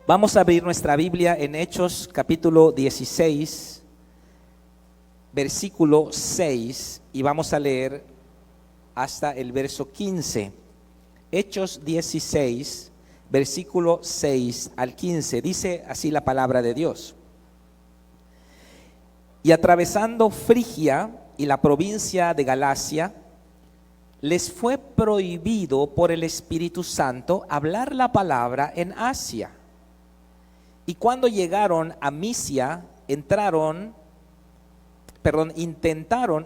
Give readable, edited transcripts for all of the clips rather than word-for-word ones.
Vamos a abrir nuestra Biblia en Hechos capítulo 16, versículo 6, y vamos a leer hasta el verso 15. Hechos 16, versículo 6 al 15, dice así la palabra de Dios. Y atravesando Frigia y la provincia de Galacia, les fue prohibido por el Espíritu Santo hablar la palabra en Asia. Y cuando llegaron a Misia, intentaron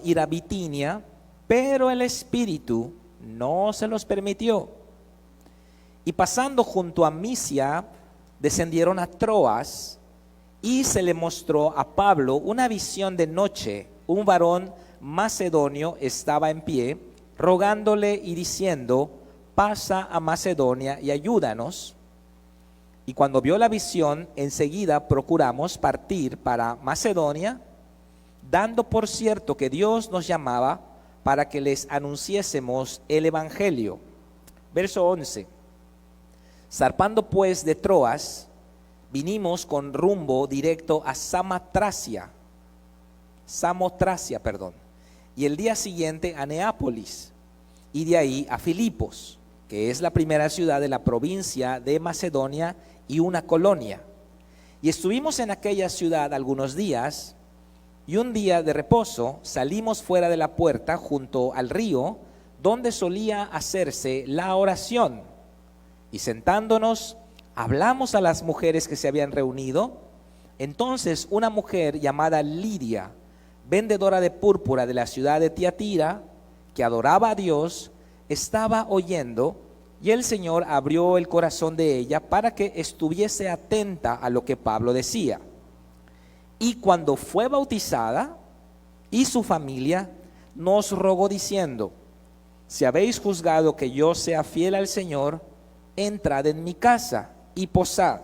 ir a Bitinia, pero el Espíritu no se los permitió. Y pasando junto a Misia, descendieron a Troas, y se le mostró a Pablo una visión de noche. Un varón macedonio estaba en pie, rogándole y diciendo: pasa a Macedonia y ayúdanos. Y cuando vio la visión, enseguida procuramos partir para Macedonia, dando por cierto que Dios nos llamaba para que les anunciésemos el evangelio. Verso 11. Zarpando pues de Troas, vinimos con rumbo directo a Samotracia, y el día siguiente a Neápolis, y de ahí a Filipos, que es la primera ciudad de la provincia de Macedonia y una colonia. Y estuvimos en aquella ciudad algunos días, y un día de reposo salimos fuera de la puerta junto al río, donde solía hacerse la oración, y sentándonos hablamos a las mujeres que se habían reunido. Entonces una mujer llamada Lidia, vendedora de púrpura de la ciudad de Tiatira, que adoraba a Dios, estaba oyendo, y el Señor abrió el corazón de ella para que estuviese atenta a lo que Pablo decía. Y cuando fue bautizada, y su familia, nos rogó diciendo: si habéis juzgado que yo sea fiel al Señor, entrad en mi casa y posad.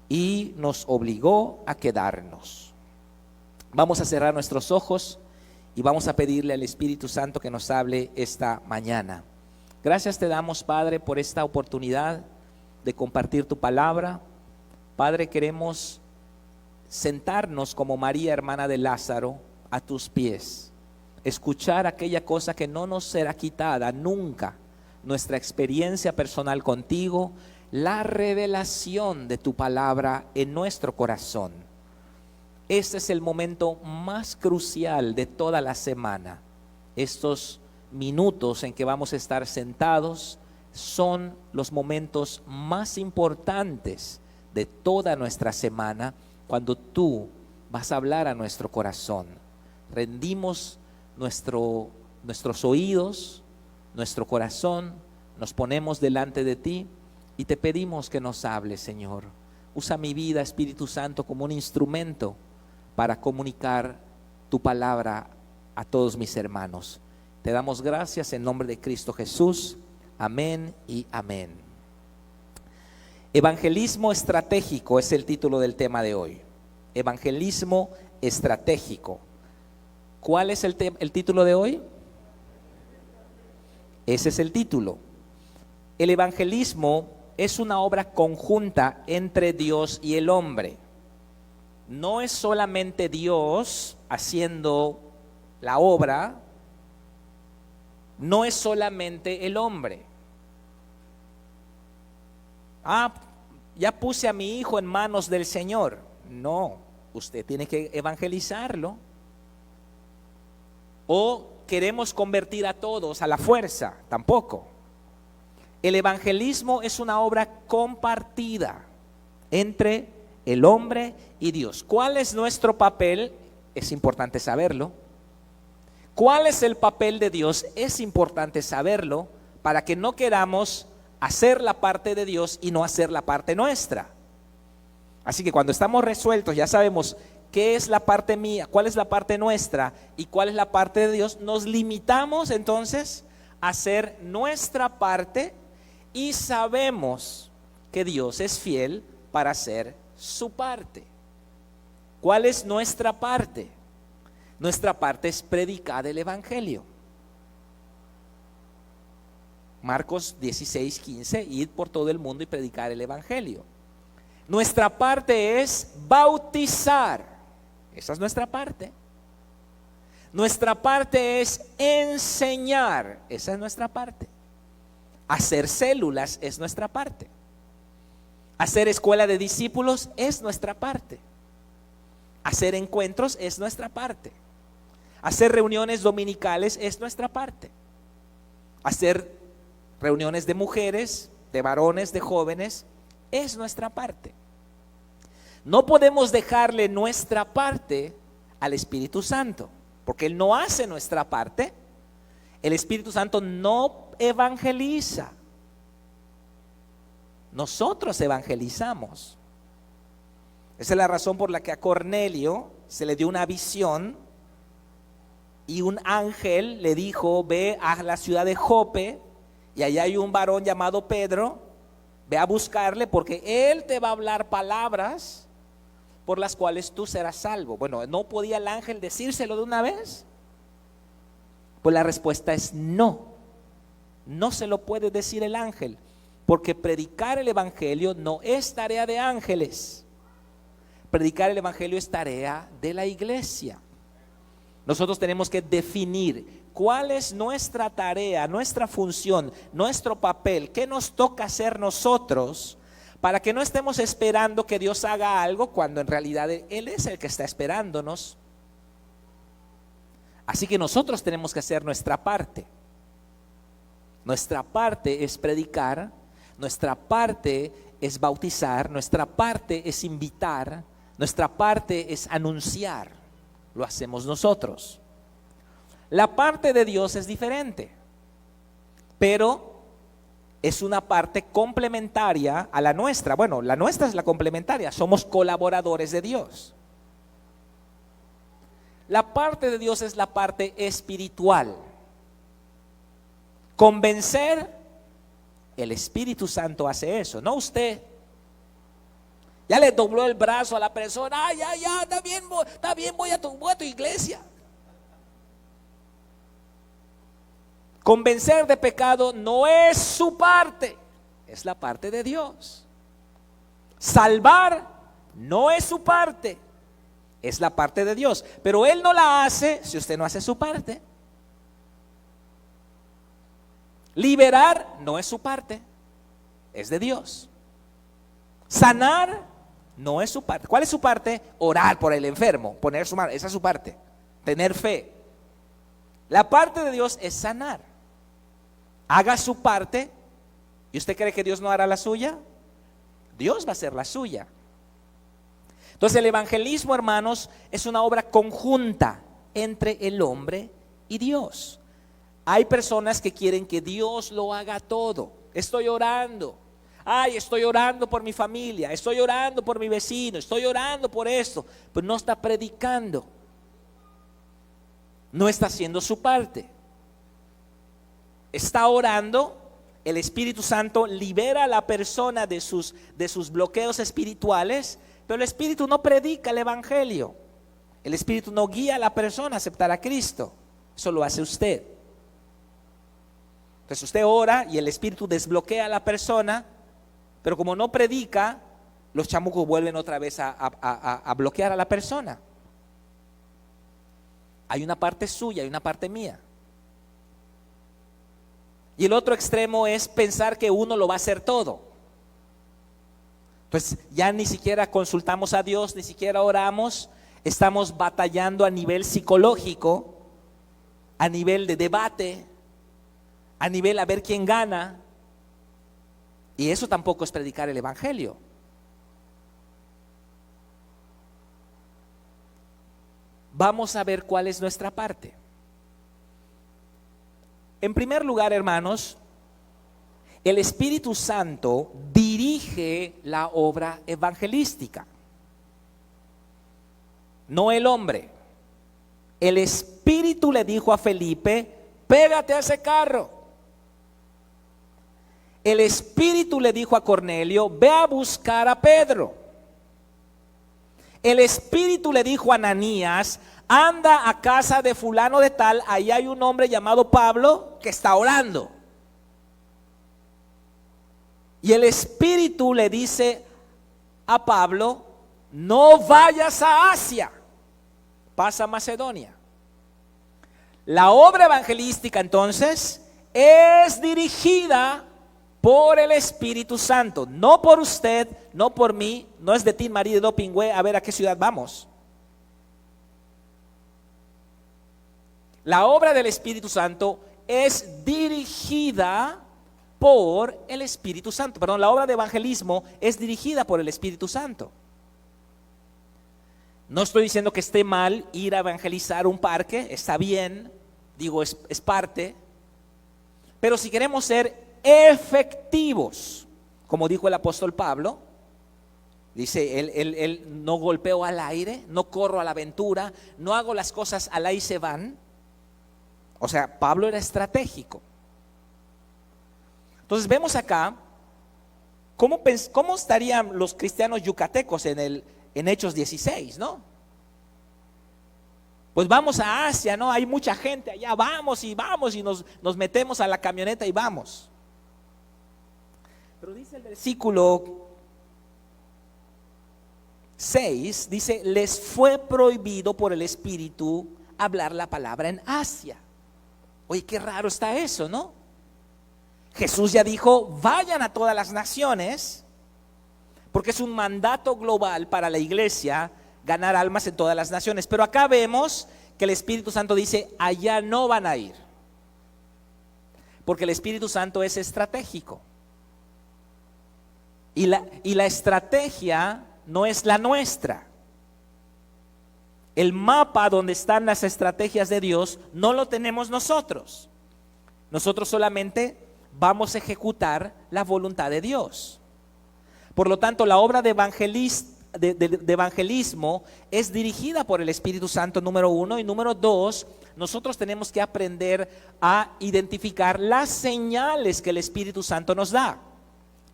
Y nos obligó a quedarnos. Vamos a cerrar nuestros ojos y vamos a pedirle al Espíritu Santo que nos hable esta mañana. Gracias te damos, Padre, por esta oportunidad de compartir tu palabra. Padre, queremos sentarnos como María, hermana de Lázaro, a tus pies, escuchar aquella cosa que no nos será quitada nunca, nuestra experiencia personal contigo, la revelación de tu palabra en nuestro corazón. Este es el momento más crucial de toda la semana. Estos minutos en que vamos a estar sentados son los momentos más importantes de toda nuestra semana, cuando tú vas a hablar a nuestro corazón. Rendimos nuestros oídos, nuestro corazón, nos ponemos delante de ti y te pedimos que nos hables, Señor. Usa mi vida, Espíritu Santo, como un instrumento para comunicar tu palabra a todos mis hermanos. Te damos gracias en nombre de Cristo Jesús. Amén y amén. Evangelismo estratégico es el título del tema de hoy. Evangelismo estratégico. ¿Cuál es el título de hoy? Ese es el título. El evangelismo es una obra conjunta entre Dios y el hombre. No es solamente Dios haciendo la obra, no es solamente el hombre. Ya puse a mi hijo en manos del Señor. No, usted tiene que evangelizarlo. O queremos convertir a todos a la fuerza, tampoco. El evangelismo es una obra compartida entre el hombre y Dios. ¿Cuál es nuestro papel? Es importante saberlo. ¿Cuál es el papel de Dios? Es importante saberlo, para que no queramos hacer la parte de Dios y no hacer la parte nuestra. Así que cuando estamos resueltos, ya sabemos qué es la parte mía, cuál es la parte nuestra y cuál es la parte de Dios. Nos limitamos entonces a hacer nuestra parte y sabemos que Dios es fiel para hacer su parte. ¿Cuál es nuestra parte? Nuestra parte es predicar el evangelio. Marcos 16:15, id por todo el mundo y predicar el evangelio. Nuestra parte es bautizar. Esa es nuestra parte. Nuestra parte es enseñar. Esa es nuestra parte. Hacer células es nuestra parte. Hacer escuela de discípulos es nuestra parte. Hacer encuentros es nuestra parte. Hacer reuniones dominicales es nuestra parte. Hacer reuniones de mujeres, de varones, de jóvenes, es nuestra parte. No podemos dejarle nuestra parte al Espíritu Santo, porque Él no hace nuestra parte. El Espíritu Santo no evangeliza. Nosotros evangelizamos. Esa es la razón por la que a Cornelio se le dio una visión y un ángel le dijo: ve a la ciudad de Jope y allá hay un varón llamado Pedro, ve a buscarle porque él te va a hablar palabras por las cuales tú serás salvo. Bueno, ¿no podía el ángel decírselo de una vez? Pues la respuesta es no. No se lo puede decir el ángel, porque predicar el evangelio no es tarea de ángeles. Predicar el evangelio es tarea de la iglesia. Nosotros tenemos que definir cuál es nuestra tarea, nuestra función, nuestro papel, qué nos toca hacer nosotros, para que no estemos esperando que Dios haga algo cuando en realidad Él es el que está esperándonos. Así que nosotros tenemos que hacer nuestra parte. Nuestra parte es predicar, nuestra parte es bautizar, nuestra parte es invitar, nuestra parte es anunciar. Lo hacemos nosotros. La parte de Dios es diferente, pero es una parte complementaria a la nuestra. Bueno, la nuestra es la complementaria, somos colaboradores de Dios. La parte de Dios es la parte espiritual. Convencer, el Espíritu Santo hace eso, no usted. Ya le dobló el brazo a la persona. Ya, está bien, voy a tu iglesia. Convencer de pecado no es su parte, es la parte de Dios. Salvar no es su parte, es la parte de Dios. Pero Él no la hace si usted no hace su parte. Liberar no es su parte, es de Dios. Sanar no es su parte. ¿Cuál es su parte? Orar por el enfermo, poner su mano, esa es su parte. Tener fe. La parte de Dios es sanar. Haga su parte. ¿Y usted cree que Dios no hará la suya? Dios va a hacer la suya. Entonces el evangelismo, hermanos, es una obra conjunta entre el hombre y Dios. Hay personas que quieren que Dios lo haga todo. Estoy orando. Estoy orando por mi familia, estoy orando por mi vecino, estoy orando por esto, pero no está predicando, no está haciendo su parte. Está orando, el Espíritu Santo libera a la persona de sus bloqueos espirituales, pero el Espíritu no predica el evangelio. El Espíritu no guía a la persona a aceptar a Cristo, eso lo hace usted. Entonces usted ora y el Espíritu desbloquea a la persona, pero como no predica, los chamucos vuelven otra vez a bloquear a la persona. Hay una parte suya, hay una parte mía. Y el otro extremo es pensar que uno lo va a hacer todo. Entonces ya ni siquiera consultamos a Dios, ni siquiera oramos, estamos batallando a nivel psicológico, a nivel de debate, a nivel a ver quién gana. Y eso tampoco es predicar el evangelio. Vamos a ver cuál es nuestra parte. En primer lugar, hermanos, el Espíritu Santo dirige la obra evangelística, no el hombre. El Espíritu le dijo a Felipe: pégate a ese carro. El Espíritu le dijo a Cornelio: ve a buscar a Pedro. El Espíritu le dijo a Ananías: anda a casa de fulano de tal, ahí hay un hombre llamado Pablo que está orando. Y el Espíritu le dice a Pablo: no vayas a Asia, pasa a Macedonia. La obra evangelística entonces es dirigida por el Espíritu Santo, no por usted, no por mí, no es de Tin Marí de Dopingüe a ver a qué ciudad vamos. La obra del Espíritu Santo es dirigida por el Espíritu Santo. Perdón, la obra de evangelismo es dirigida por el Espíritu Santo. No estoy diciendo que esté mal ir a evangelizar un parque, está bien, digo, es parte. Pero si queremos ser efectivos, como dijo el apóstol Pablo, dice, él no golpeo al aire, no corro a la aventura, no hago las cosas al ahí se van. O sea, Pablo era estratégico. Entonces vemos acá cómo estarían los cristianos yucatecos en Hechos 16, ¿no? Pues vamos a Asia, ¿no? Hay mucha gente allá, vamos y nos metemos a la camioneta y vamos. Pero dice el versículo 6, dice, les fue prohibido por el Espíritu hablar la palabra en Asia. Oye, qué raro está eso, ¿no? Jesús ya dijo, vayan a todas las naciones, porque es un mandato global para la iglesia ganar almas en todas las naciones. Pero acá vemos que el Espíritu Santo dice, allá no van a ir, porque el Espíritu Santo es estratégico. Y la estrategia no es la nuestra. El mapa donde están las estrategias de Dios no lo tenemos nosotros. Nosotros solamente vamos a ejecutar la voluntad de Dios. Por lo tanto, la obra de evangelismo es dirigida por el Espíritu Santo, número uno. Y número dos, nosotros tenemos que aprender a identificar las señales que el Espíritu Santo nos da.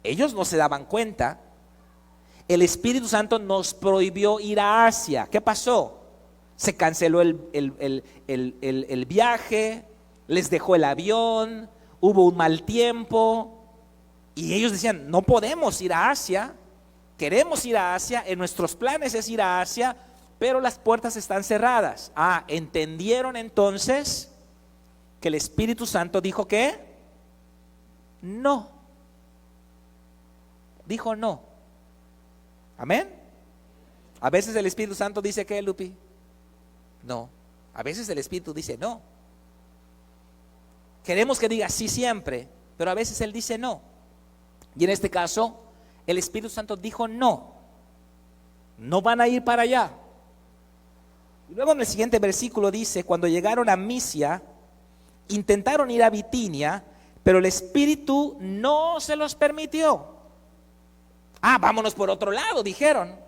Ellos no se daban cuenta. El Espíritu Santo nos prohibió ir a Asia. ¿Qué pasó? Se canceló el viaje, les dejó el avión, hubo un mal tiempo. Y ellos decían, no podemos ir a Asia, queremos ir a Asia, en nuestros planes es ir a Asia, pero las puertas están cerradas. Entendieron entonces que el Espíritu Santo dijo que no. Dijo no. Amén. A veces el Espíritu Santo dice ¿qué, Lupi? No. A veces el Espíritu dice no. Queremos que diga sí siempre, pero a veces Él dice no. Y en este caso, el Espíritu Santo dijo no. No van a ir para allá. Y luego en el siguiente versículo dice, cuando llegaron a Misia, intentaron ir a Bitinia, pero el Espíritu no se los permitió. Vámonos por otro lado, dijeron.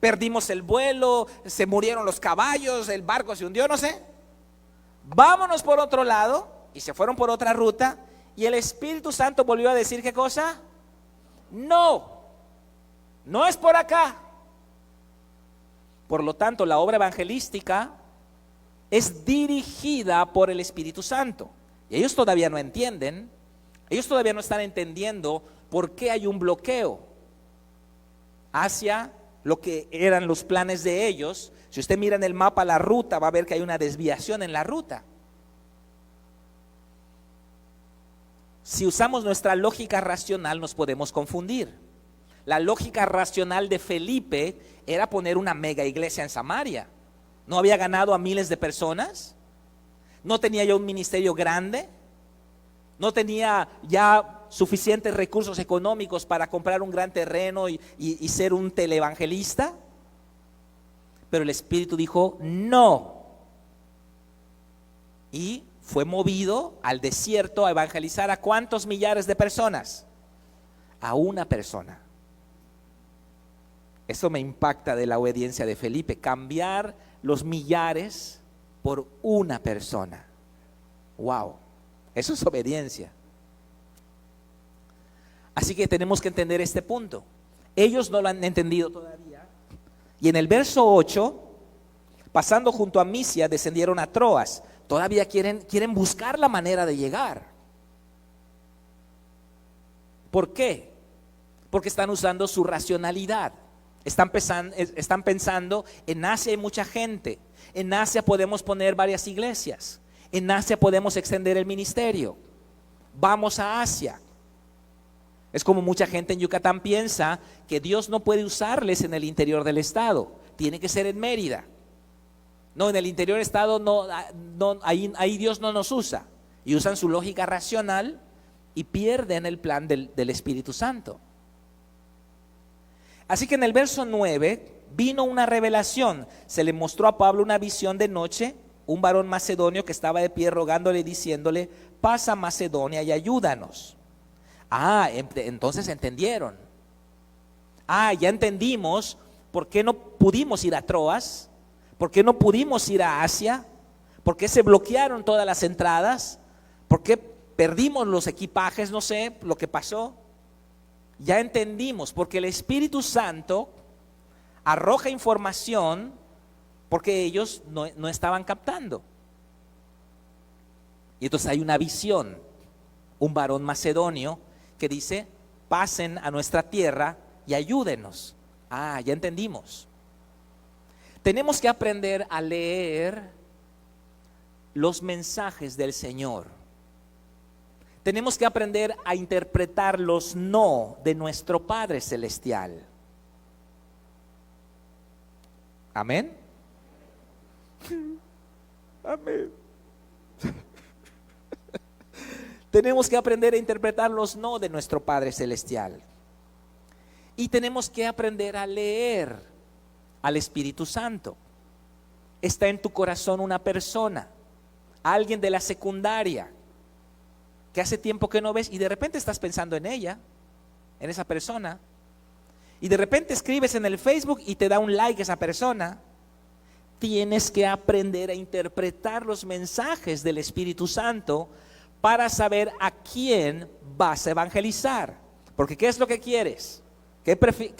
Perdimos el vuelo, se murieron los caballos, el barco se hundió, no sé. Vámonos por otro lado, y se fueron por otra ruta, y el Espíritu Santo volvió a decir, ¿qué cosa? No, no es por acá. Por lo tanto, la obra evangelística es dirigida por el Espíritu Santo. Y ellos todavía no entienden, ellos todavía no están entendiendo por qué hay un bloqueo hacia lo que eran los planes de ellos. Si usted mira en el mapa la ruta, va a ver que hay una desviación en la ruta. Si usamos nuestra lógica racional, nos podemos confundir. La lógica racional de Felipe era poner una mega iglesia en Samaria. ¿No había ganado a miles de personas? ¿No tenía ya un ministerio grande? ¿No tenía ya suficientes recursos económicos para comprar un gran terreno y ser un televangelista? Pero el Espíritu dijo no. Y fue movido al desierto a evangelizar a ¿cuántos millares de personas? A una persona. Eso me impacta de la obediencia de Felipe, cambiar los millares por una persona. Wow, eso es obediencia. Así que tenemos que entender este punto. Ellos no lo han entendido todavía. Y en el verso 8, pasando junto a Misia, descendieron a Troas. Todavía quieren buscar la manera de llegar. ¿Por qué? porque están usando su racionalidad. Están pensando, en Asia hay mucha gente, en Asia podemos poner varias iglesias, en Asia podemos extender el ministerio, vamos a Asia. Es como mucha gente en Yucatán piensa que Dios no puede usarles en el interior del estado, tiene que ser en Mérida. No, en el interior del estado no, ahí Dios no nos usa. Y usan su lógica racional y pierden el plan del Espíritu Santo. Así que en el verso 9 vino una revelación. Se le mostró a Pablo una visión de noche, un varón macedonio que estaba de pie rogándole y diciéndole: pasa a Macedonia y ayúdanos. Entonces entendieron. Ya entendimos por qué no pudimos ir a Troas, por qué no pudimos ir a Asia, por qué se bloquearon todas las entradas, por qué perdimos los equipajes, no sé lo que pasó. Ya entendimos, porque el Espíritu Santo arroja información porque ellos no estaban captando. Y entonces hay una visión, un varón macedonio que dice: pasen a nuestra tierra y ayúdenos. Ya entendimos. Tenemos que aprender a leer los mensajes del Señor. Tenemos que aprender a interpretar los no de nuestro Padre Celestial. ¿Amén? Amén. Tenemos que aprender a interpretar los no de nuestro Padre Celestial. Y tenemos que aprender a leer al Espíritu Santo. Está en tu corazón una persona, alguien de la secundaria, que hace tiempo que no ves y de repente estás pensando en ella, en esa persona. Y de repente escribes en el Facebook y te da un like esa persona. Tienes que aprender a interpretar los mensajes del Espíritu Santo para saber a quién vas a evangelizar. Porque ¿qué es lo que quieres? ¿Qué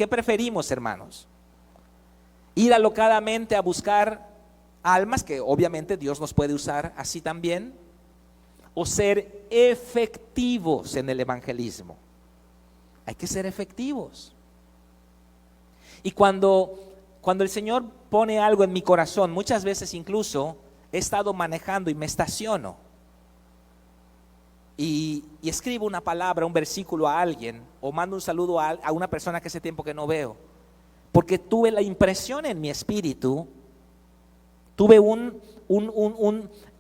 preferimos, hermanos? Ir alocadamente a buscar almas, que obviamente Dios nos puede usar así también, o ser efectivos en el evangelismo. Hay que ser efectivos. Y cuando el Señor pone algo en mi corazón, muchas veces incluso he estado manejando y me estaciono y escribo una palabra, un versículo a alguien, o mando un saludo a una persona que hace tiempo que no veo, porque tuve la impresión en mi espíritu, tuve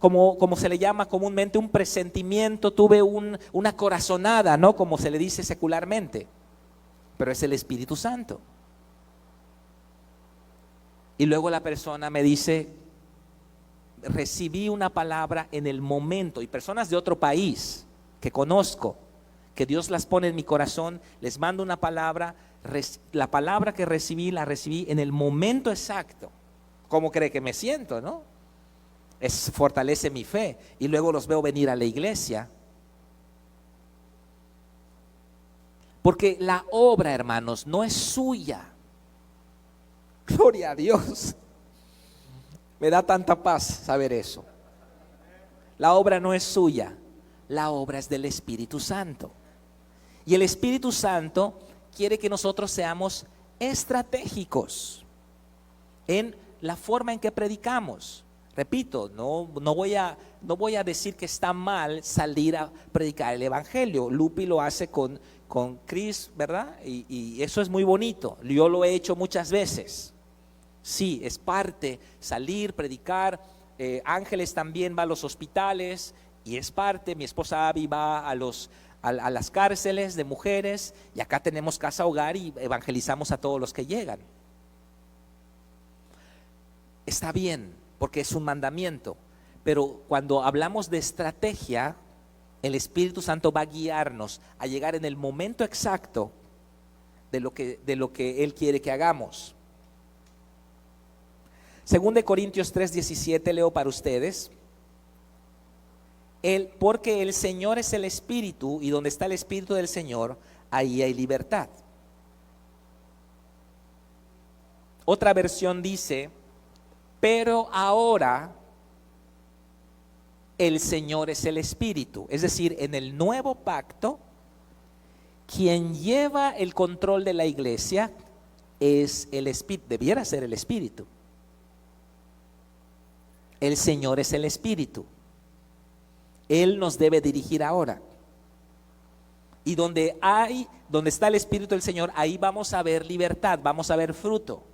como se le llama comúnmente, un presentimiento, tuve una corazonada, ¿no? Como se le dice secularmente, pero es el Espíritu Santo. Y luego la persona me dice: recibí una palabra en el momento, y personas de otro país que conozco, que Dios las pone en mi corazón, les mando una palabra, la palabra que recibí, la recibí en el momento exacto. ¿Cómo cree que me siento, no? Fortalece mi fe, y luego los veo venir a la iglesia. Porque la obra, hermanos, no es suya. Gloria a Dios. Me da tanta paz saber eso. La obra no es suya, la obra es del Espíritu Santo. Y el Espíritu Santo quiere que nosotros seamos estratégicos en la forma en que predicamos. Repito, no voy a decir que está mal salir a predicar el evangelio. Lupi lo hace con Chris, ¿verdad? Y eso es muy bonito. Yo lo he hecho muchas veces. Sí, es parte, salir, predicar. Ángeles también va a los hospitales y es parte. Mi esposa Abby va a las cárceles de mujeres, y acá tenemos casa hogar y evangelizamos a todos los que llegan. Está bien, porque es un mandamiento, pero cuando hablamos de estrategia, el Espíritu Santo va a guiarnos a llegar en el momento exacto de lo que Él quiere que hagamos. Según de Corintios 3:17 leo para ustedes: porque el Señor es el Espíritu, y donde está el Espíritu del Señor, ahí hay libertad. Otra versión dice: pero ahora el Señor es el Espíritu. Es decir, en el nuevo pacto, quien lleva el control de la iglesia es el Espíritu, debiera ser el Espíritu. El Señor es el Espíritu. Él nos debe dirigir ahora. Y donde está el Espíritu del Señor, ahí vamos a ver libertad, vamos a ver fruto.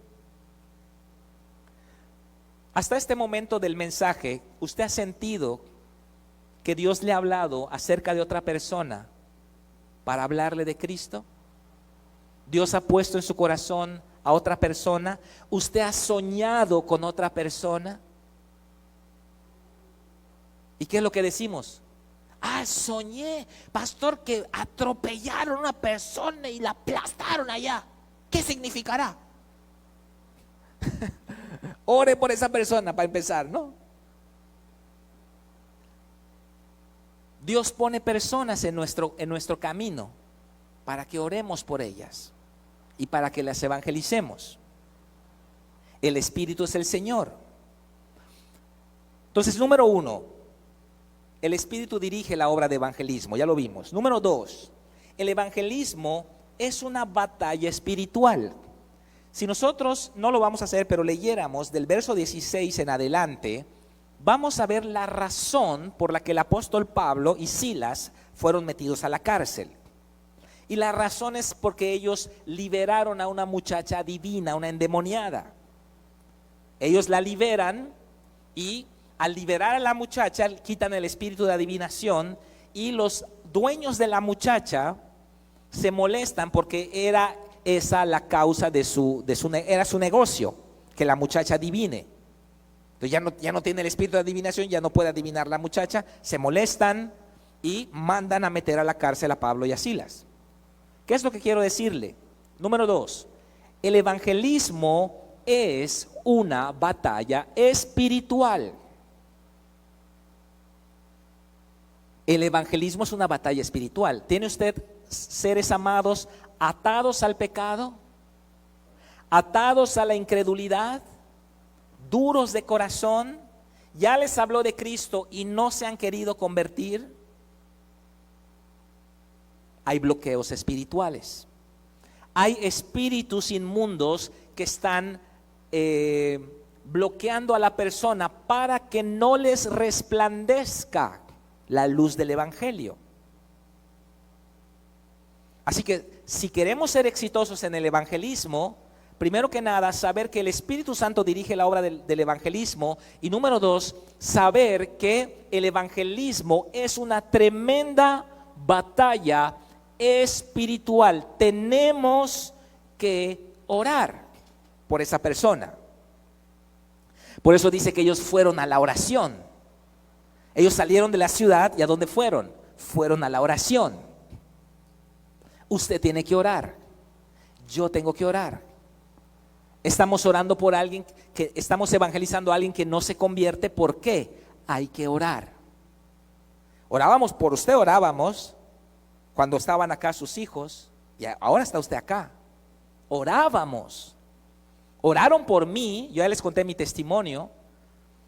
Hasta este momento del mensaje, ¿usted ha sentido que Dios le ha hablado acerca de otra persona para hablarle de Cristo? Dios ha puesto en su corazón a otra persona. ¿Usted ha soñado con otra persona? ¿Y qué es lo que decimos? Soñé, pastor, que atropellaron a una persona y la aplastaron allá. ¿Qué significará? Ore por esa persona para empezar, ¿no? Dios pone personas en nuestro camino para que oremos por ellas y para que las evangelicemos. El Espíritu es el Señor. Entonces, número 1, el Espíritu dirige la obra de evangelismo, ya lo vimos. Número 2, el evangelismo es una batalla espiritual. Si nosotros no lo vamos a hacer, pero leyéramos del verso 16 en adelante, vamos a ver la razón por la que el apóstol Pablo y Silas fueron metidos a la cárcel. Y la razón es porque ellos liberaron a una muchacha divina, una endemoniada. Ellos la liberan y al liberar a la muchacha quitan el espíritu de adivinación, y los dueños de la muchacha se molestan porque era esa la causa era su negocio, que la muchacha adivine. Entonces ya no tiene el espíritu de adivinación, ya no puede adivinar la muchacha, se molestan y mandan a meter a la cárcel a Pablo y a Silas. ¿Qué es lo que quiero decirle? Número 2, el evangelismo es una batalla espiritual. El evangelismo es una batalla espiritual. ¿Tiene usted, seres amados, atados al pecado, atados a la incredulidad, duros de corazón? ¿Ya les habló de Cristo y no se han querido convertir? Hay bloqueos espirituales. Hay espíritus inmundos que están bloqueando a la persona para que no les resplandezca la luz del evangelio. Así que si queremos ser exitosos en el evangelismo, primero que nada, saber que el Espíritu Santo dirige la obra del evangelismo. Y número 2, saber que el evangelismo es una tremenda batalla espiritual. Tenemos que orar por esa persona. Por eso dice que ellos fueron a la oración. Ellos salieron de la ciudad, ¿y a dónde fueron? Fueron a la oración. Usted tiene que orar. Yo tengo que orar. Estamos orando por alguien estamos evangelizando a alguien que no se convierte. ¿Por qué? Hay que orar. Orábamos por usted, orábamos cuando estaban acá sus hijos, y ahora está usted acá. Orábamos. Oraron por mí, yo ya les conté mi testimonio.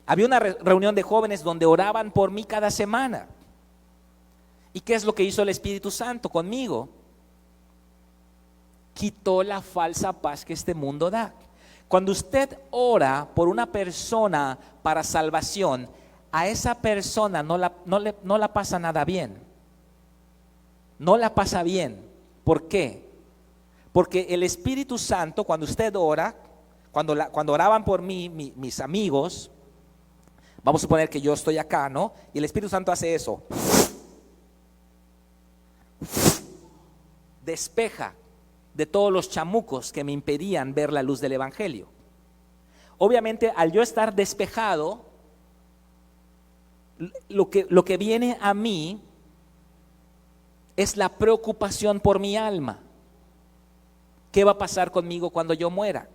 Había una reunión de jóvenes donde oraban por mí cada semana. ¿Y qué es lo que hizo el Espíritu Santo conmigo? Quitó la falsa paz que este mundo da. Cuando usted ora por una persona para salvación, a esa persona no la pasa nada bien. No la pasa bien. ¿Por qué? Porque el Espíritu Santo, cuando usted ora, cuando oraban por mí, mis amigos, vamos a suponer que yo estoy acá, ¿no? Y el Espíritu Santo hace eso. Despeja de todos los chamucos que me impedían ver la luz del evangelio. Obviamente, al yo estar despejado, lo que viene a mí es la preocupación por mi alma. ¿Qué va a pasar conmigo cuando yo muera?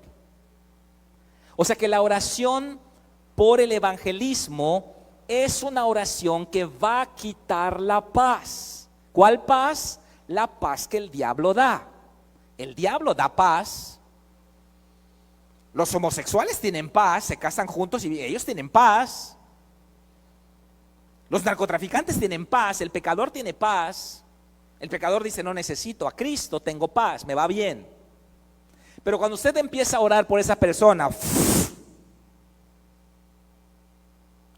O sea que la oración por el evangelismo es una oración que va a quitar la paz. ¿Cuál paz? La paz que el diablo da. El diablo da paz. Los homosexuales tienen paz, se casan juntos y ellos tienen paz. Los narcotraficantes tienen paz, el pecador tiene paz. El pecador dice, no necesito a Cristo, tengo paz, me va bien. Pero cuando usted empieza a orar por esa persona,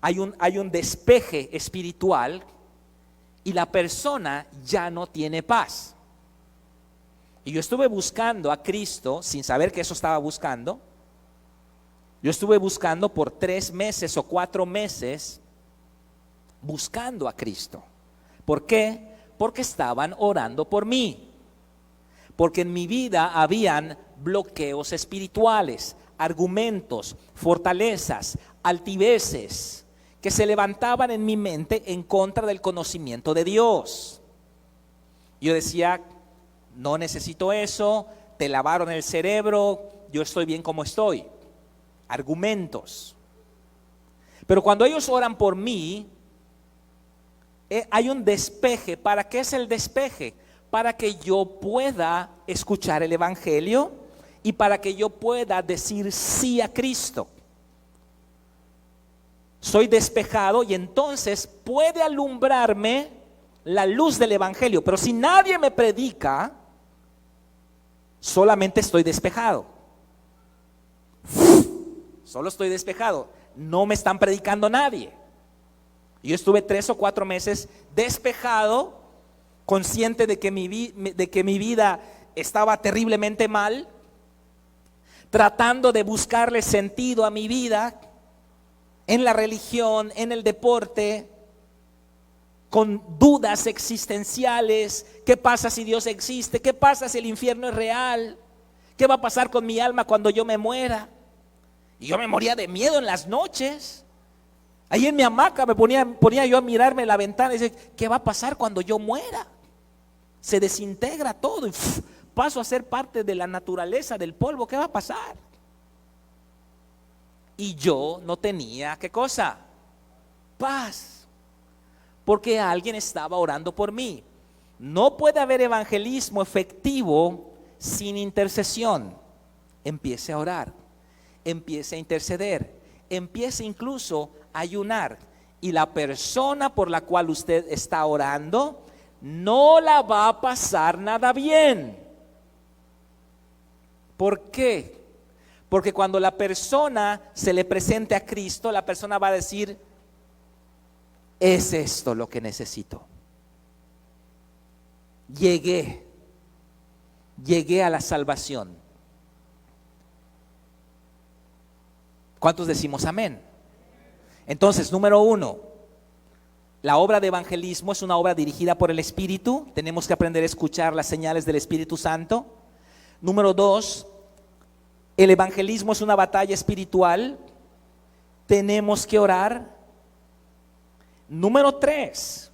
hay un despeje espiritual y la persona ya no tiene paz. Y yo estuve buscando a Cristo sin saber que eso estaba buscando. Yo estuve buscando por 3 meses o 4 meses, buscando a Cristo. ¿Por qué? Porque estaban orando por mí. Porque en mi vida habían bloqueos espirituales, argumentos, fortalezas, altiveces que se levantaban en mi mente en contra del conocimiento de Dios. Yo decía, no necesito eso, te lavaron el cerebro, yo estoy bien como estoy. Argumentos. Pero cuando ellos oran por mí, hay un despeje. ¿Para qué es el despeje? Para que yo pueda escuchar el evangelio y para que yo pueda decir sí a Cristo. Soy despejado y entonces puede alumbrarme la luz del evangelio. Pero si nadie me predica, solamente estoy despejado. Solo estoy despejado. No me están predicando nadie. Yo estuve 3 o 4 meses despejado, consciente de que mi vida estaba terriblemente mal, tratando de buscarle sentido a mi vida en la religión, en el deporte, con dudas existenciales. ¿Qué pasa si Dios existe? ¿Qué pasa si el infierno es real? ¿Qué va a pasar con mi alma cuando yo me muera? Y yo me moría de miedo en las noches. Ahí en mi hamaca me ponía yo a mirarme en la ventana y decía, ¿qué va a pasar cuando yo muera? Se desintegra todo y paso a ser parte de la naturaleza del polvo. ¿Qué va a pasar? Y yo no tenía, ¿qué cosa? Paz. Porque alguien estaba orando por mí. No puede haber evangelismo efectivo sin intercesión. Empiece a orar, empiece a interceder, empiece incluso a ayunar. Y la persona por la cual usted está orando no la va a pasar nada bien. ¿Por qué? Porque cuando la persona se le presente a Cristo, la persona va a decir, es esto lo que necesito. Llegué a la salvación. ¿Cuántos decimos amén? Entonces, número 1, la obra de evangelismo es una obra dirigida por el Espíritu. Tenemos que aprender a escuchar las señales del Espíritu Santo. Número 2, el evangelismo es una batalla espiritual. Tenemos que orar. Número 3,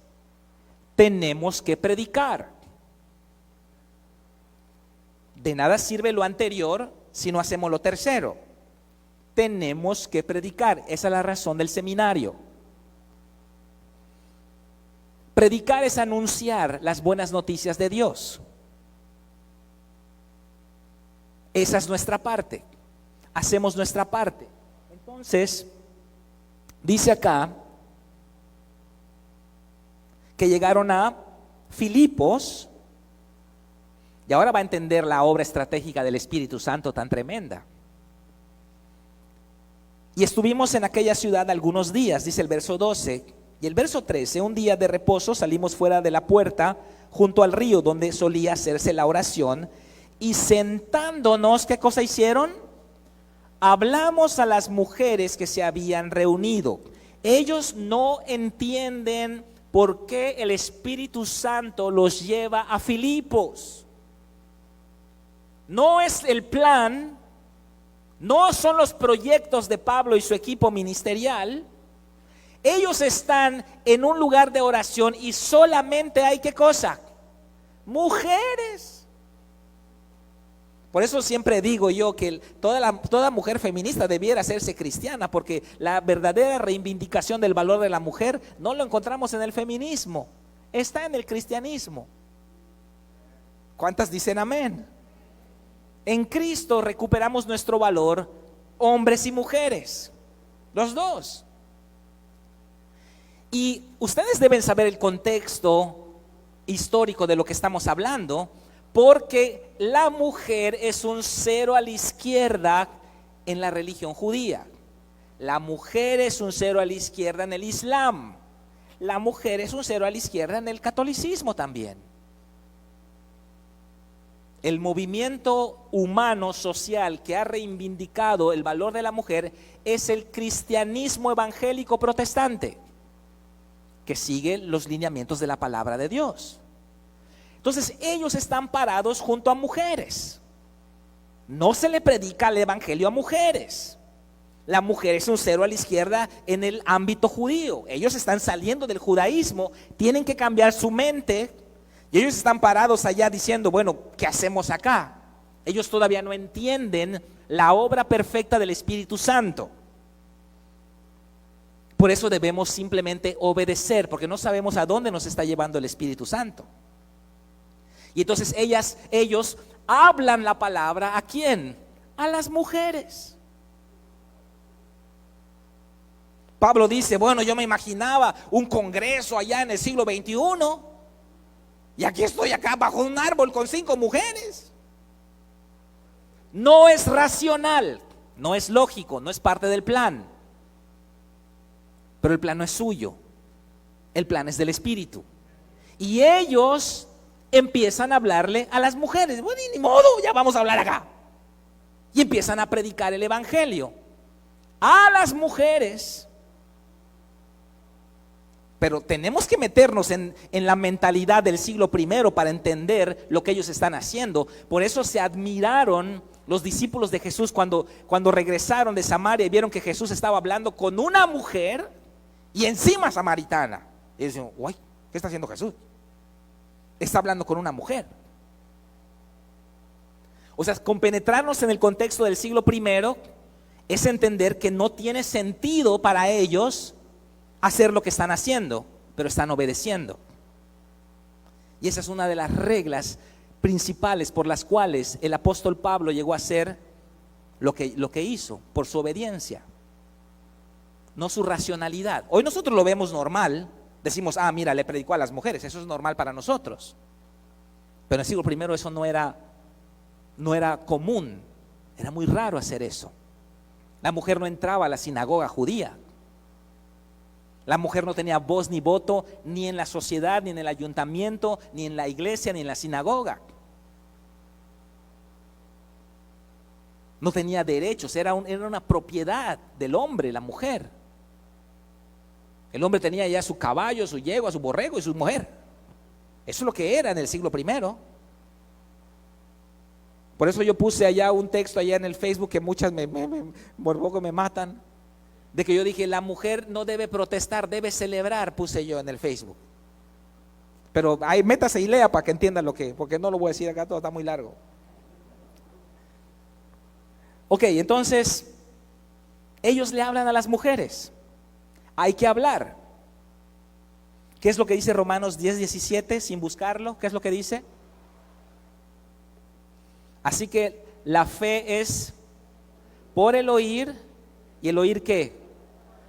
tenemos que predicar. De nada sirve lo anterior si no hacemos lo tercero. Tenemos que predicar. Esa es la razón del seminario. Predicar es anunciar las buenas noticias de Dios. Esa es nuestra parte. Hacemos nuestra parte. Entonces, dice acá que llegaron a Filipos, y ahora va a entender la obra estratégica del Espíritu Santo tan tremenda. Y estuvimos en aquella ciudad algunos días, dice el verso 12. Y el verso 13, un día de reposo salimos fuera de la puerta junto al río donde solía hacerse la oración. Y sentándonos, ¿qué cosa hicieron? Hablamos a las mujeres que se habían reunido. Ellos no entienden por qué el Espíritu Santo los lleva a Filipos. No es el plan, no son los proyectos de Pablo y su equipo ministerial. Ellos están en un lugar de oración y solamente hay, ¿qué cosa? Mujeres. Por eso siempre digo yo que toda mujer feminista debiera hacerse cristiana, porque la verdadera reivindicación del valor de la mujer no lo encontramos en el feminismo, está en el cristianismo. ¿Cuántas dicen amén? En Cristo recuperamos nuestro valor, hombres y mujeres, los dos. Y ustedes deben saber el contexto histórico de lo que estamos hablando, porque la mujer es un cero a la izquierda en la religión judía. La mujer es un cero a la izquierda en el Islam. La mujer es un cero a la izquierda en el catolicismo también. El movimiento humano social que ha reivindicado el valor de la mujer es el cristianismo evangélico protestante, que sigue los lineamientos de la palabra de Dios. Entonces ellos están parados junto a mujeres. No se le predica el evangelio a mujeres. La mujer es un cero a la izquierda en el ámbito judío. Ellos están saliendo del judaísmo, tienen que cambiar su mente. Y ellos están parados allá diciendo, bueno, ¿qué hacemos acá? Ellos todavía no entienden la obra perfecta del Espíritu Santo. Por eso debemos simplemente obedecer, porque no sabemos a dónde nos está llevando el Espíritu Santo. Y entonces ellos hablan la palabra, ¿a quién? A las mujeres. Pablo dice, bueno, yo me imaginaba un congreso allá en el siglo XXI. Y aquí estoy acá bajo un árbol con 5 mujeres. No es racional, no es lógico, no es parte del plan. Pero el plan no es suyo, el plan es del Espíritu. Y ellos empiezan a hablarle a las mujeres. Bueno, ni modo, ya vamos a hablar acá. Y empiezan a predicar el evangelio a las mujeres. Pero tenemos que meternos en la mentalidad del siglo I para entender lo que ellos están haciendo. Por eso se admiraron los discípulos de Jesús cuando regresaron de Samaria y vieron que Jesús estaba hablando con una mujer y encima samaritana. Y dicen, uy, ¿qué está haciendo Jesús? Está hablando con una mujer. O sea, compenetrarnos en el contexto del siglo I es entender que no tiene sentido para ellos hacer lo que están haciendo, pero están obedeciendo. Y esa es una de las reglas principales por las cuales el apóstol Pablo llegó a hacer lo que hizo, por su obediencia, no su racionalidad. Hoy nosotros lo vemos normal, decimos, mira, le predicó a las mujeres, eso es normal para nosotros. Pero en el siglo I eso no era común, era muy raro hacer eso. La mujer no entraba a la sinagoga judía. La mujer no tenía voz ni voto ni en la sociedad, ni en el ayuntamiento, ni en la iglesia, ni en la sinagoga. No tenía derechos, era una propiedad del hombre, la mujer. El hombre tenía ya su caballo, su yegua, su borrego y su mujer. Eso es lo que era en el siglo I. Por eso yo puse allá un texto allá en el Facebook que muchas por poco me matan. De que yo dije, la mujer no debe protestar, debe celebrar, puse yo en el Facebook. Pero ahí métase y lea para que entiendan porque no lo voy a decir acá, todo está muy largo. Ok, entonces, ellos le hablan a las mujeres. Hay que hablar. ¿Qué es lo que dice Romanos 10:17 sin buscarlo? ¿Qué es lo que dice? Así que la fe es por el oír. ¿Y el oír qué?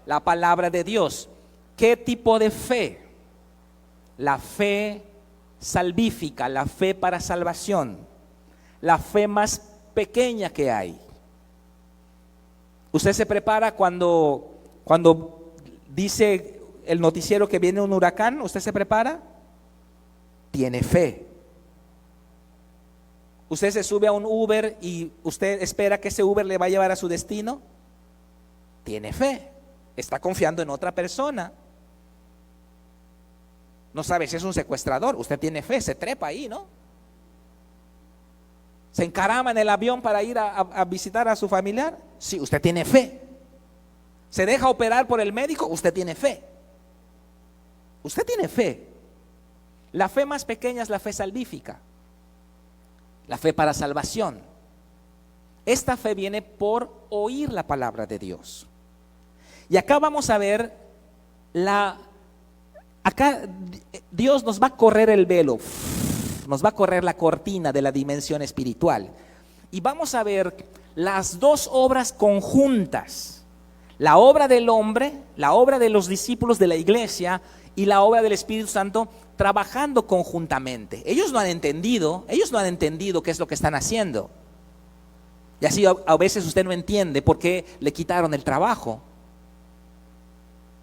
La palabra de Dios. ¿Qué tipo de fe? La fe salvífica, la fe para salvación, la fe más pequeña que hay. Usted se prepara cuando dice el noticiero que viene un huracán, ¿usted se prepara? Tiene fe. Usted se sube a un Uber y usted espera que ese Uber le va a llevar a su destino. Tiene fe, está confiando en otra persona. No sabe si es un secuestrador, usted tiene fe, se trepa ahí, ¿no? Se encarama en el avión para ir a visitar a su familiar. Sí, usted tiene fe. Se deja operar por el médico, usted tiene fe. Usted tiene fe. La fe más pequeña es la fe salvífica, la fe para salvación. Esta fe viene por oír la palabra de Dios. Y acá vamos a ver acá Dios nos va a correr el velo, nos va a correr la cortina de la dimensión espiritual. Y vamos a ver las dos obras conjuntas, La obra del hombre, la obra de los discípulos de la iglesia y la obra del Espíritu Santo trabajando conjuntamente. Ellos no han entendido qué es lo que están haciendo. Y así a veces usted no entiende por qué le quitaron el trabajo.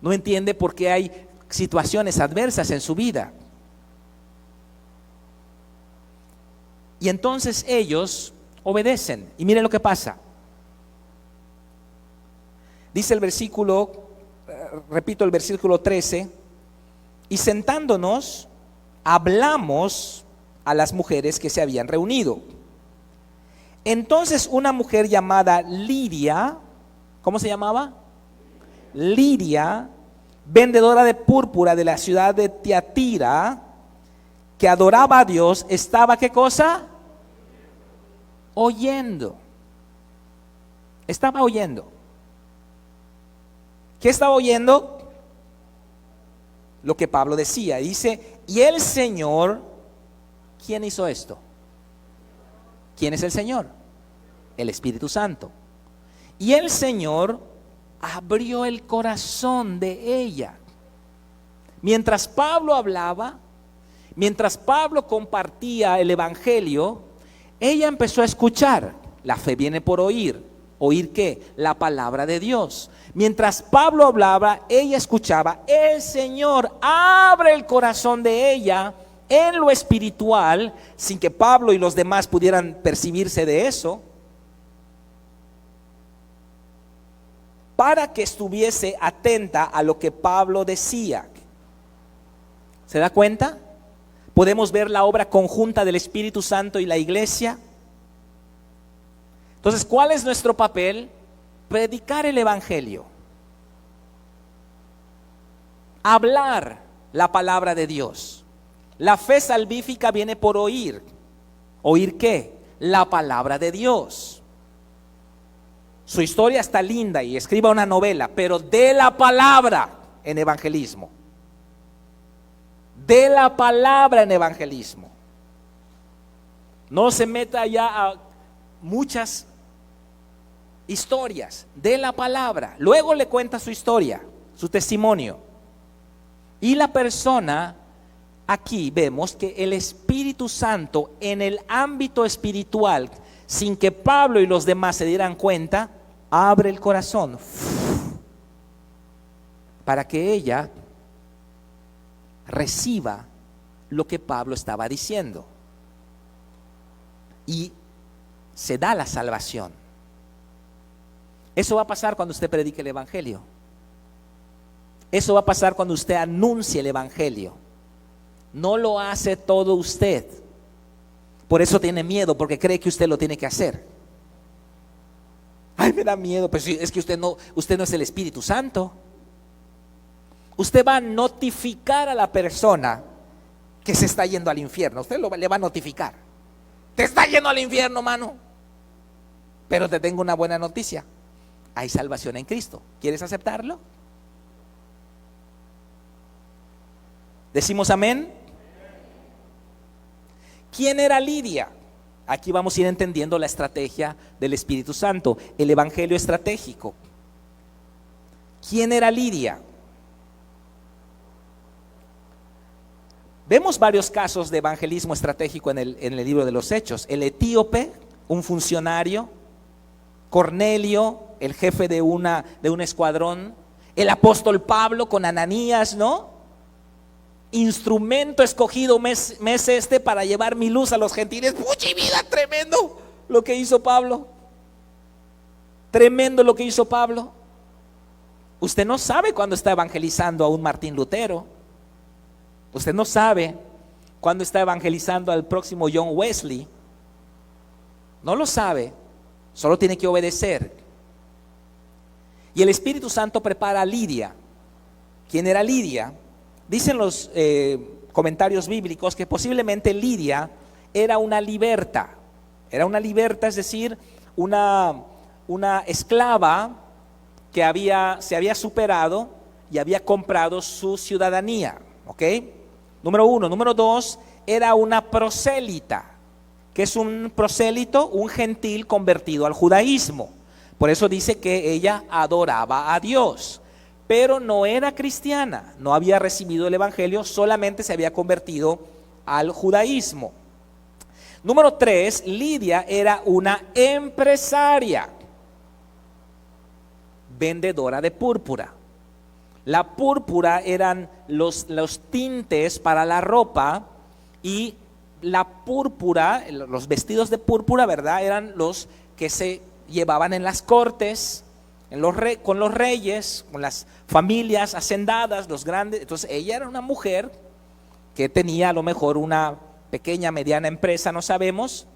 No entiende por qué hay situaciones adversas en su vida. Y entonces ellos obedecen. Y miren lo que pasa. Dice el versículo, repito el versículo 13, y sentándonos, hablamos a las mujeres que se habían reunido. Entonces una mujer llamada Lidia, ¿cómo se llamaba? Lidia, vendedora de púrpura de la ciudad de Tiatira, que adoraba a Dios, estaba, ¿qué cosa? Oyendo. Estaba oyendo. ¿Qué estaba oyendo? Lo que Pablo decía. Dice, y el Señor, ¿quién hizo esto? ¿Quién es el Señor? El Espíritu Santo. Y el Señor abrió el corazón de ella. Mientras Pablo hablaba, mientras Pablo compartía el Evangelio, ella empezó a escuchar. La fe viene por oír. ¿Oír qué? La palabra de Dios. Mientras Pablo hablaba, ella escuchaba. El Señor abre el corazón de ella en lo espiritual, sin que Pablo y los demás pudieran percibirse de eso, para que estuviese atenta a lo que Pablo decía. ¿Se da cuenta? Podemos ver la obra conjunta del Espíritu Santo y la iglesia. Entonces, ¿cuál es nuestro papel? Predicar el Evangelio. Hablar la palabra de Dios. La fe salvífica viene por oír. ¿Oír qué? La palabra de Dios. Su historia está linda y escriba una novela, pero de la palabra en evangelismo. De la palabra en evangelismo. No se meta ya a muchas historias, de la palabra. Luego le cuenta su historia, su testimonio. Y la persona, aquí vemos que el Espíritu Santo en el ámbito espiritual, sin que Pablo y los demás se dieran cuenta, abre el corazón para que ella reciba lo que Pablo estaba diciendo. Y se da la salvación. Eso va a pasar cuando usted predique el Evangelio. Eso va a pasar cuando usted anuncie el Evangelio. No lo hace todo usted. Por eso tiene miedo, porque cree que usted lo tiene que hacer. Ay, me da miedo, pero es que usted no es el Espíritu Santo. Usted va a notificar a la persona que se está yendo al infierno. Usted le va a notificar. Te está yendo al infierno, mano. Pero te tengo una buena noticia. Hay salvación en Cristo. ¿Quieres aceptarlo? ¿Decimos amén? ¿Quién era Lidia? Aquí vamos a ir entendiendo la estrategia del Espíritu Santo, el evangelio estratégico. ¿Quién era Lidia? Vemos varios casos de evangelismo estratégico en el libro de los Hechos. El etíope, un funcionario; Cornelio, el jefe de un escuadrón; el apóstol Pablo con Ananías, ¿no? Instrumento escogido mes para llevar mi luz a los gentiles. ¡Pucha vida! Tremendo lo que hizo Pablo. Tremendo lo que hizo Pablo. Usted no sabe cuándo está evangelizando a un Martín Lutero. Usted no sabe cuándo está evangelizando al próximo John Wesley. No lo sabe. Solo tiene que obedecer. Y el Espíritu Santo prepara a Lidia. ¿Quién era Lidia? Dicen los comentarios bíblicos que posiblemente Lidia era una liberta. Era una liberta, es decir, una esclava que se había superado y había comprado su ciudadanía. ¿Ok? Número uno. Número dos, era una prosélita. ¿Qué es un prosélito? Un gentil convertido al judaísmo. Por eso dice que ella adoraba a Dios, pero no era cristiana, no había recibido el evangelio, solamente se había convertido al judaísmo. Número 3, Lidia era una empresaria, vendedora de púrpura. La púrpura eran los tintes para la ropa, y la púrpura, los vestidos de púrpura, ¿verdad?, eran los que se llevaban en las cortes, con los reyes, con las familias hacendadas, los grandes. Entonces ella era una mujer que tenía a lo mejor una pequeña, mediana empresa, no sabemos,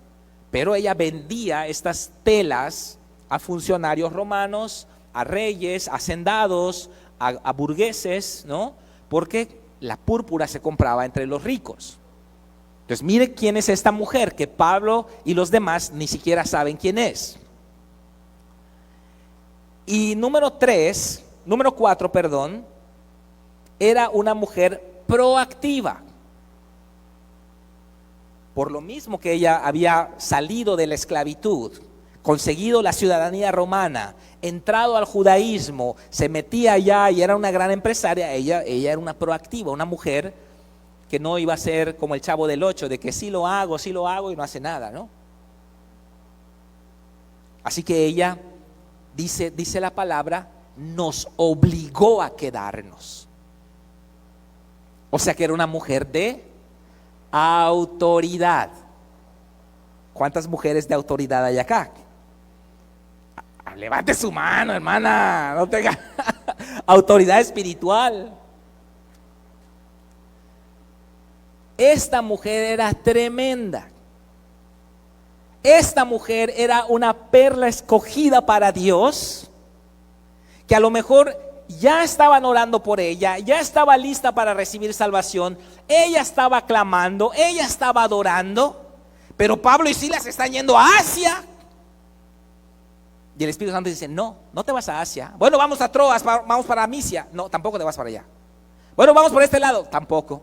pero ella vendía estas telas a funcionarios romanos, a reyes, a hacendados, a burgueses, ¿no? Porque la púrpura se compraba entre los ricos. Entonces mire quién es esta mujer, que Pablo y los demás ni siquiera saben quién es. Y número 4, era una mujer proactiva. Por lo mismo que ella había salido de la esclavitud, conseguido la ciudadanía romana, entrado al judaísmo, se metía allá y era una gran empresaria, ella era una proactiva, una mujer que no iba a ser como el Chavo del Ocho, de que sí lo hago y no hace nada, ¿no? Así que ella, dice la palabra, nos obligó a quedarnos. O sea que era una mujer de autoridad. ¿Cuántas mujeres de autoridad hay acá? Levante su mano, hermana, no tenga autoridad espiritual. Esta mujer era tremenda. Esta mujer era una perla escogida para Dios, que a lo mejor ya estaban orando por ella, ya estaba lista para recibir salvación, ella estaba clamando, ella estaba adorando, pero Pablo y Silas están yendo a Asia. Y el Espíritu Santo dice, no te vas a Asia. Bueno, vamos a Troas, vamos para Misia. No, tampoco te vas para allá. Bueno, vamos por este lado. Tampoco.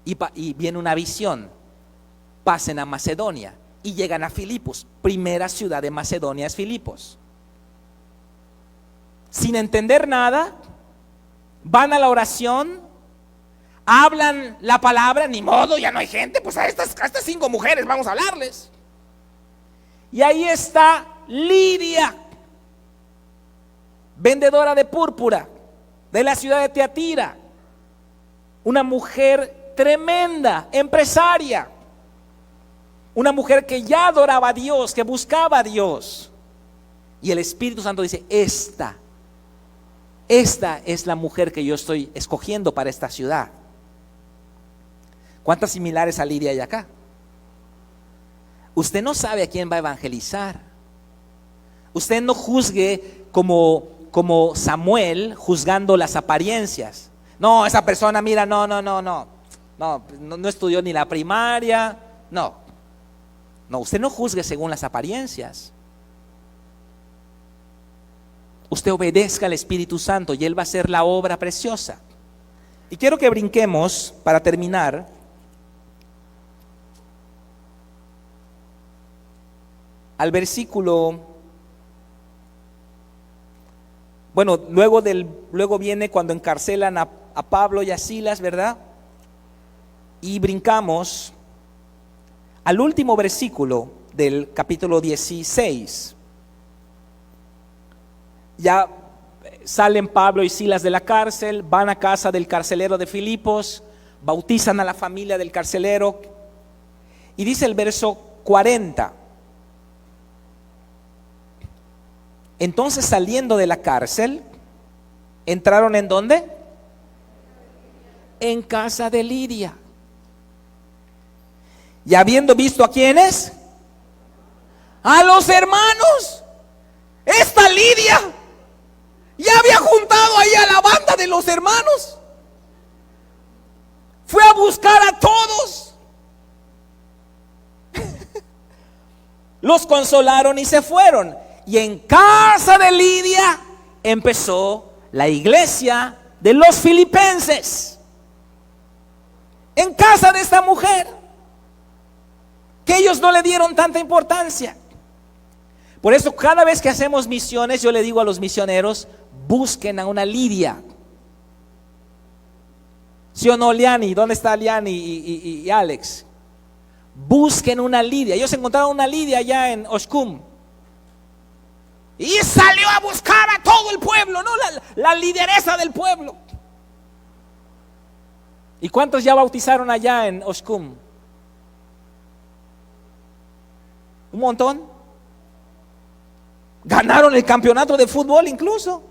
Y viene una visión. Pasen a Macedonia y llegan a Filipos. Primera ciudad de Macedonia es Filipos. Sin entender nada, van a la oración, hablan la palabra, ni modo, ya no hay gente, pues a estas 5 mujeres vamos a hablarles. Y ahí está Lidia, vendedora de púrpura de la ciudad de Tiatira, una mujer tremenda, empresaria, una mujer que ya adoraba a Dios, que buscaba a Dios. Y el Espíritu Santo dice, esta es la mujer que yo estoy escogiendo para esta ciudad. ¿Cuántas similares a Lidia hay acá? Usted no sabe a quién va a evangelizar. Usted no juzgue como Samuel, juzgando las apariencias. No, esa persona, mira, no estudió ni la primaria. No, usted no juzgue según las apariencias. Usted obedezca al Espíritu Santo y Él va a hacer la obra preciosa. Y quiero que brinquemos, para terminar, al versículo, bueno, luego viene cuando encarcelan a Pablo y a Silas, ¿verdad? Y brincamos al último versículo del capítulo 16. Ya salen Pablo y Silas de la cárcel, van a casa del carcelero de Filipos, bautizan a la familia del carcelero, y dice el verso 40. Entonces, saliendo de la cárcel, ¿entraron en dónde? En casa de Lidia. Y habiendo visto a quiénes, a los hermanos, esta Lidia ya había juntado ahí a la banda de los hermanos, fue a buscar a todos, los consolaron y se fueron. Y en casa de Lidia empezó la iglesia de los filipenses. En casa de esta mujer, que ellos no le dieron tanta importancia. Por eso cada vez que hacemos misiones, yo le digo a los misioneros, busquen a una Lidia. ¿Sí o no, Liani? ¿Dónde está Liani y Alex? Busquen una Lidia. Ellos encontraron una Lidia allá en Oshkum. Y salió a buscar a todo el pueblo, ¿no? La lideresa del pueblo. ¿Y cuántos ya bautizaron allá en Oshkum? Un montón. Ganaron el campeonato de fútbol incluso.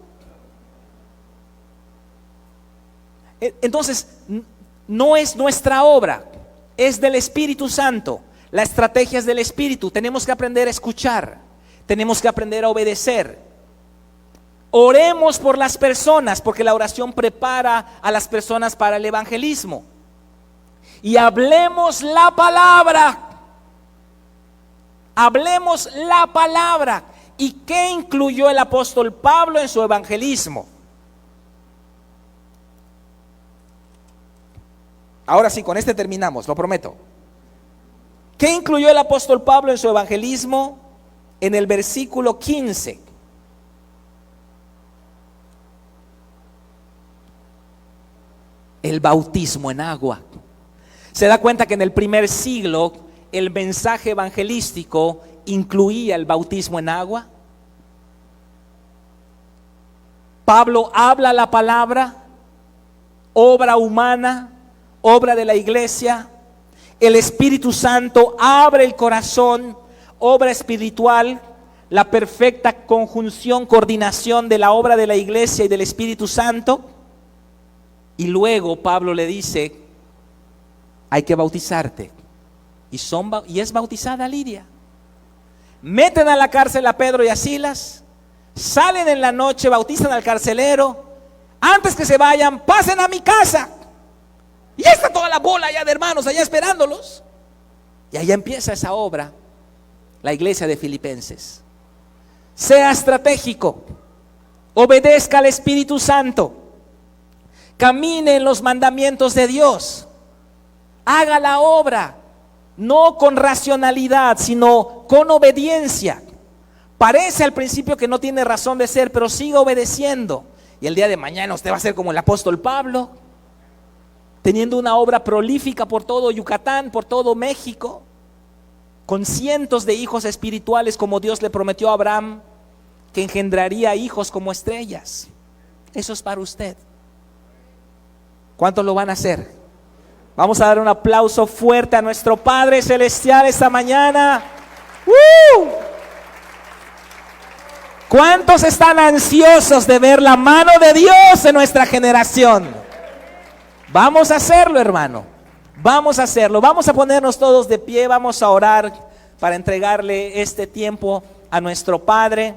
Entonces, no es nuestra obra, es del Espíritu Santo. La estrategia es del Espíritu. Tenemos que aprender a escuchar, tenemos que aprender a obedecer. Oremos por las personas, porque la oración prepara a las personas para el evangelismo. Y hablemos la palabra. Hablemos la palabra. ¿Y qué incluyó el apóstol Pablo en su evangelismo? Ahora sí, con este terminamos, lo prometo. ¿Qué incluyó el apóstol Pablo en su evangelismo? En el versículo 15. El bautismo en agua. Se da cuenta que en el primer siglo el mensaje evangelístico incluía el bautismo en agua. Pablo habla la palabra, obra humana, obra de la iglesia. El Espíritu Santo abre el corazón, obra espiritual, la perfecta conjunción, coordinación de la obra de la iglesia y del Espíritu Santo. Y luego Pablo le dice, hay que bautizarte. Y es bautizada Lidia. Meten a la cárcel a Pedro y a Silas, salen en la noche, bautizan al carcelero. Antes que se vayan, pasen a mi casa. Y está toda la bola allá de hermanos allá esperándolos. Y allá empieza esa obra, la iglesia de Filipenses. Sea estratégico, obedezca al Espíritu Santo, camine en los mandamientos de Dios, haga la obra, no con racionalidad, sino con obediencia. Parece al principio que no tiene razón de ser, pero siga obedeciendo. Y el día de mañana usted va a ser como el apóstol Pablo, teniendo una obra prolífica por todo Yucatán, por todo México, con cientos de hijos espirituales como Dios le prometió a Abraham, que engendraría hijos como estrellas. Eso es para usted. ¿Cuántos lo van a hacer? Vamos a dar un aplauso fuerte a nuestro Padre Celestial esta mañana. ¿Cuántos están ansiosos de ver la mano de Dios en nuestra generación? Vamos a hacerlo, hermano. Vamos a hacerlo. Vamos a ponernos todos de pie. Vamos a orar para entregarle este tiempo a nuestro Padre.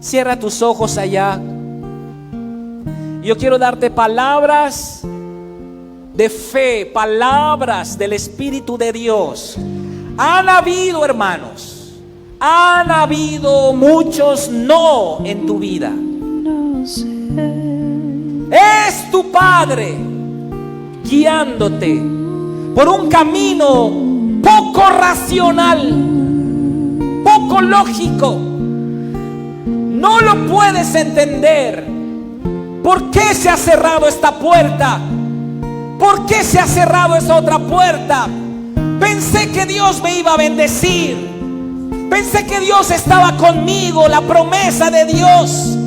Cierra tus ojos allá. Yo quiero darte palabras de fe, palabras del Espíritu de Dios. Han habido, hermanos, han habido muchos no en tu vida. Es tu Padre guiándote por un camino poco racional, poco lógico. No lo puedes entender. ¿Por qué se ha cerrado esta puerta? ¿Por qué se ha cerrado esa otra puerta? Pensé que Dios me iba a bendecir. Pensé que Dios estaba conmigo, la promesa de Dios.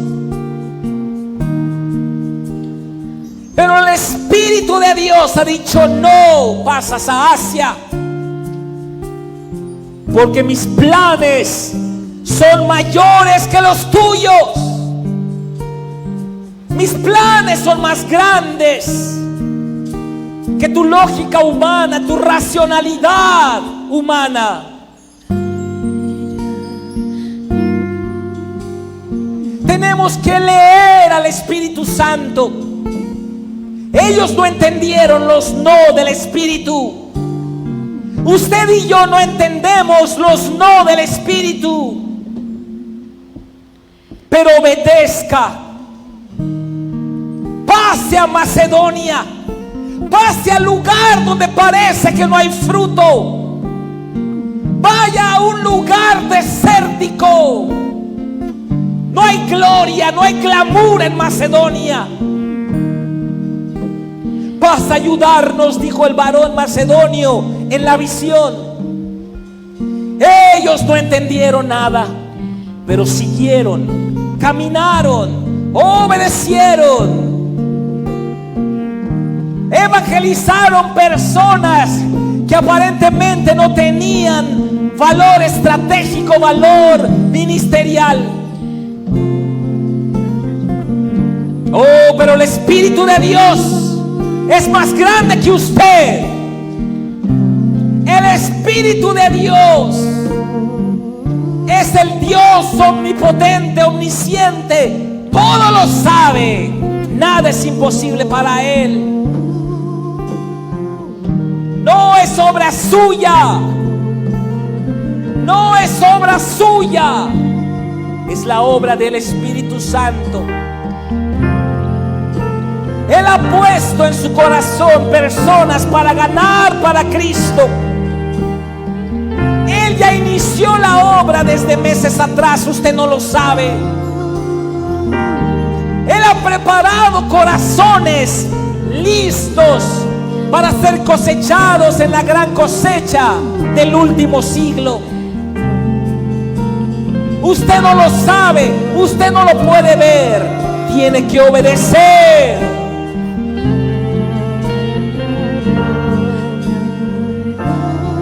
Pero el Espíritu de Dios ha dicho, no pasas a Asia, porque mis planes son mayores que los tuyos. Mis planes son más grandes que tu lógica humana, tu racionalidad humana. Tenemos que leer al Espíritu Santo. Ellos no entendieron los no del Espíritu. Usted y yo no entendemos los no del Espíritu. Pero obedezca. Pase a Macedonia. Pase al lugar donde parece que no hay fruto. Vaya a un lugar desértico. No hay gloria, no hay clamor en Macedonia. Vas a ayudarnos, dijo el varón macedonio en la visión. Ellos no entendieron nada, pero siguieron, caminaron, obedecieron, evangelizaron personas que aparentemente no tenían valor estratégico, valor ministerial. Oh, pero el Espíritu de Dios es más grande que usted. El Espíritu de Dios es el Dios omnipotente, omnisciente. Todo lo sabe. Nada es imposible para Él. No es obra suya. No es obra suya. Es la obra del Espíritu Santo. Él ha puesto en su corazón personas para ganar para Cristo. Él ya inició la obra desde meses atrás, usted no lo sabe. Él ha preparado corazones listos para ser cosechados en la gran cosecha del último siglo. Usted no lo sabe, usted no lo puede ver, tiene que obedecer.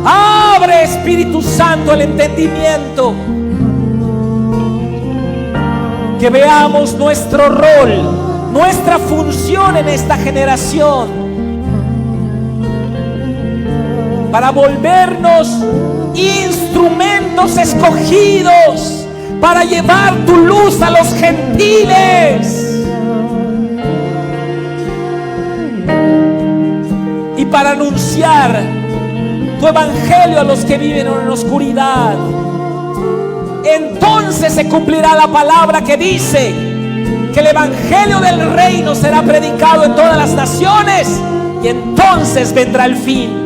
Abre, Espíritu Santo, el entendimiento. Que veamos nuestro rol, nuestra función en esta generación, para volvernos instrumentos escogidos para llevar tu luz a los gentiles y para anunciar tu evangelio a los que viven en oscuridad. Entonces se cumplirá la palabra que dice que el evangelio del reino será predicado en todas las naciones, y entonces vendrá el fin.